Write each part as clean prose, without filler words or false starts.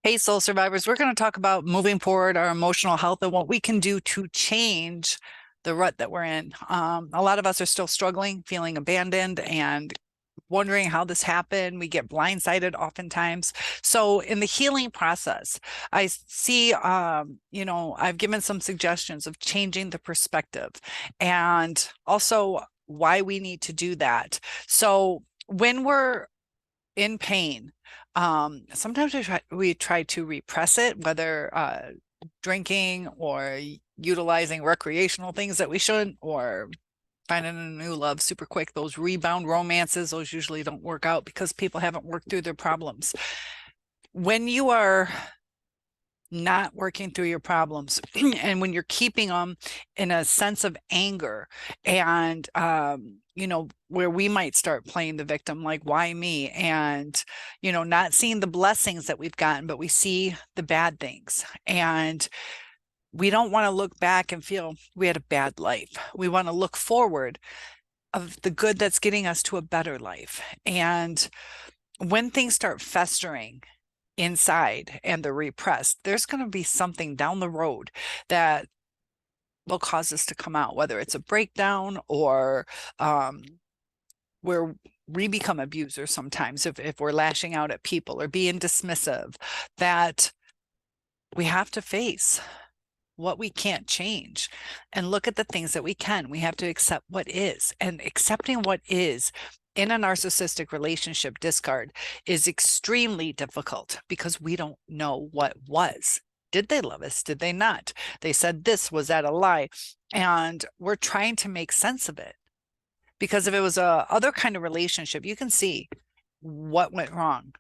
Hey, soul survivors, we're going to talk about moving forward, our emotional health, and what we can do to change the rut that we're in. A lot of us are still struggling, feeling abandoned, and wondering how this happened. We get blindsided oftentimes. So, in the healing process, I see, I've given some suggestions of changing the perspective and also why we need to do that. So, when we're in pain, sometimes we try to repress it, whether drinking or utilizing recreational things that we shouldn't, or finding a new love super quick. Those rebound romances, those usually don't work out because people haven't worked through their problems. When you are not working through your problems and when you're keeping them in a sense of anger and where we might start playing the victim, like why me, and not seeing the blessings that we've gotten, but we see the bad things, and we don't want to look back and feel we had a bad life. We want to look forward of the good that's getting us to a better life. And when things start festering inside and they're repressed, there's going to be something down the road that will cause us to come out, whether it's a breakdown or where we become abusers sometimes if we're lashing out at people or being dismissive, that we have to face what we can't change and look at the things that we can. We have to accept what is, and accepting what is in a narcissistic relationship discard is extremely difficult because we don't know what was. Did they love us? Did they not? They said this, was that a lie? And we're trying to make sense of it, because if it was a other kind of relationship, you can see what went wrong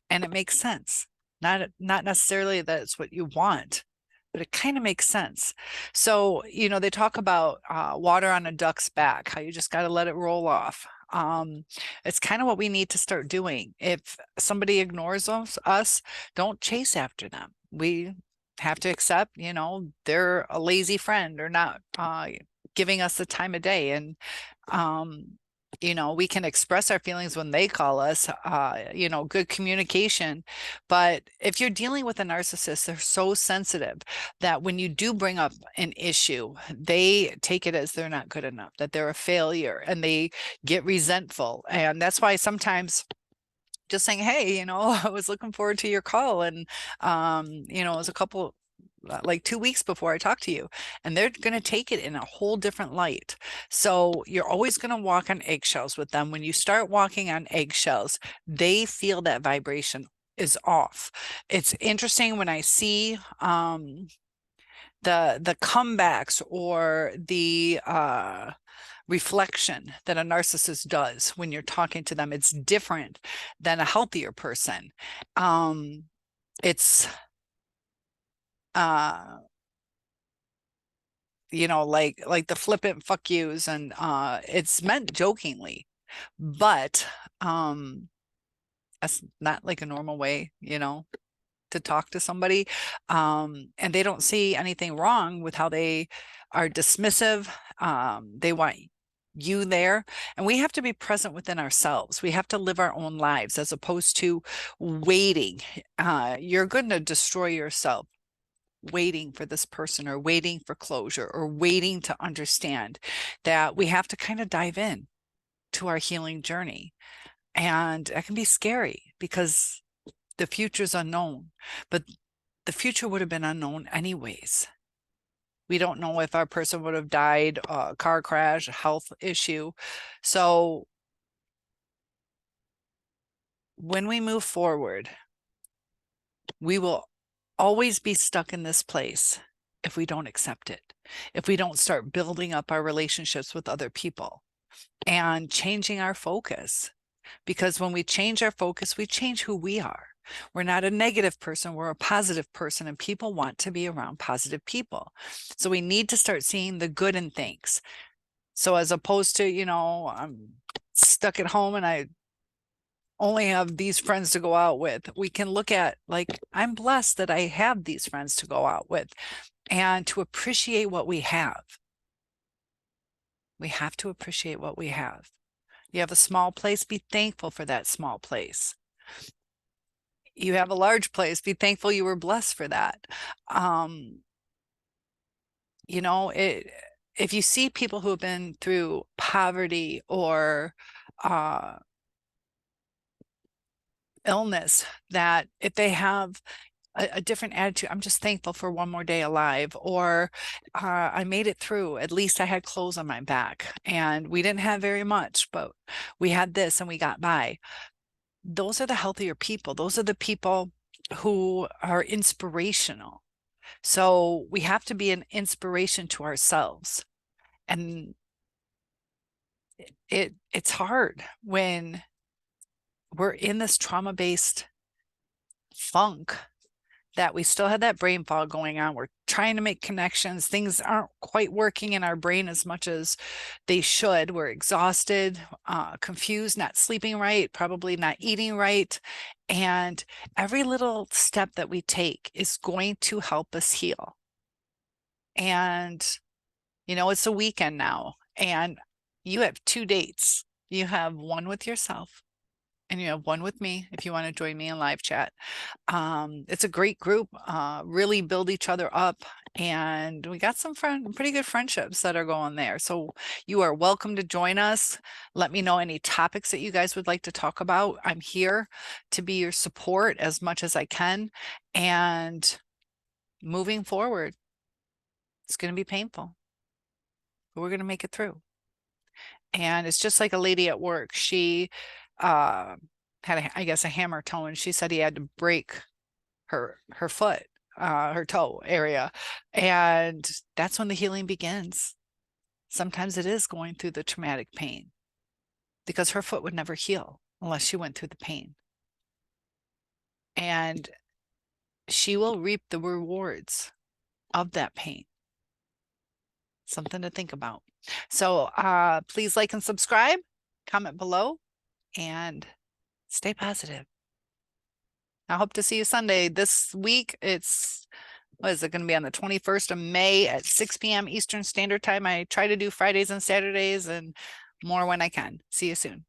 and it makes sense. Not necessarily that it's what you want, but it kind of makes sense. So, they talk about water on a duck's back, how you just got to let it roll off. It's kind of what we need to start doing. If somebody ignores us, don't chase after them. We have to accept, they're a lazy friend or not giving us the time of day. And we can express our feelings when they call us, good communication. But if you're dealing with a narcissist, they're so sensitive that when you do bring up an issue, they take it as they're not good enough, that they're a failure, and they get resentful. And that's why sometimes just saying, hey, I was looking forward to your call. And, it was a couple, like 2 weeks before I talk to you, and they're going to take it in a whole different light. So you're always going to walk on eggshells with them. When you start walking on eggshells, they feel that vibration is off. It's interesting when I see the comebacks or the reflection that a narcissist does when you're talking to them. It's different than a healthier person. It's like the flippant fuck yous, and it's meant jokingly, but that's not like a normal way, to talk to somebody. And they don't see anything wrong with how they are dismissive. They want you there, and we have to be present within ourselves. We have to live our own lives as opposed to waiting. You're going to destroy yourself waiting for this person, or waiting for closure, or waiting to understand that we have to kind of dive in to our healing journey. And that can be scary because the future's unknown, but the future would have been unknown anyways. We don't know if our person would have died, a car crash, a health issue. So when we move forward, we will always be stuck in this place if we don't accept it, if we don't start building up our relationships with other people and changing our focus. Because when we change our focus, we change who we are. We're not a negative person, we're a positive person, and people want to be around positive people. So we need to start seeing the good in things. So as opposed to, I'm stuck at home and I only have these friends to go out with, we can look at, like, I'm blessed that I have these friends to go out with, and to appreciate what we have. We have to appreciate what we have. You have a small place, be thankful for that small place. You have a large place. Be thankful you were blessed for that. You know, if you see people who have been through poverty or illness, that if they have a different attitude, I'm just thankful for one more day alive, or I made it through. At least I had clothes on my back, and we didn't have very much, but we had this and we got by. Those are the healthier people. Those are the people who are inspirational. So we have to be an inspiration to ourselves. And it's hard when we're in this trauma-based funk that we still have that brain fog going on. We're trying to make connections. Things aren't quite working in our brain as much as they should. We're exhausted, confused, not sleeping right, probably not eating right. And every little step that we take is going to help us heal. And, you know, it's a weekend now, and you have 2 dates. You have one with yourself, and you have one with me if you want to join me in live chat. It's a great group, really build each other up, and we got some pretty good friendships that are going there. So you are welcome to join us. Let me know any topics that you guys would like to talk about. I'm here to be your support as much as I can. And moving forward, it's going to be painful, but we're going to make it through. And it's just like a lady at work. She had, I guess, a hammer toe, and she said he had to break her foot, her toe area. And that's when the healing begins. Sometimes it is going through the traumatic pain, because her foot would never heal unless she went through the pain. And she will reap the rewards of that pain. Something to think about. So please like and subscribe, comment below, and stay positive. I hope to see you Sunday. This week, what is it going to be, on the 21st of May at 6 p.m. Eastern Standard Time. I try to do Fridays and Saturdays and more when I can. See you soon.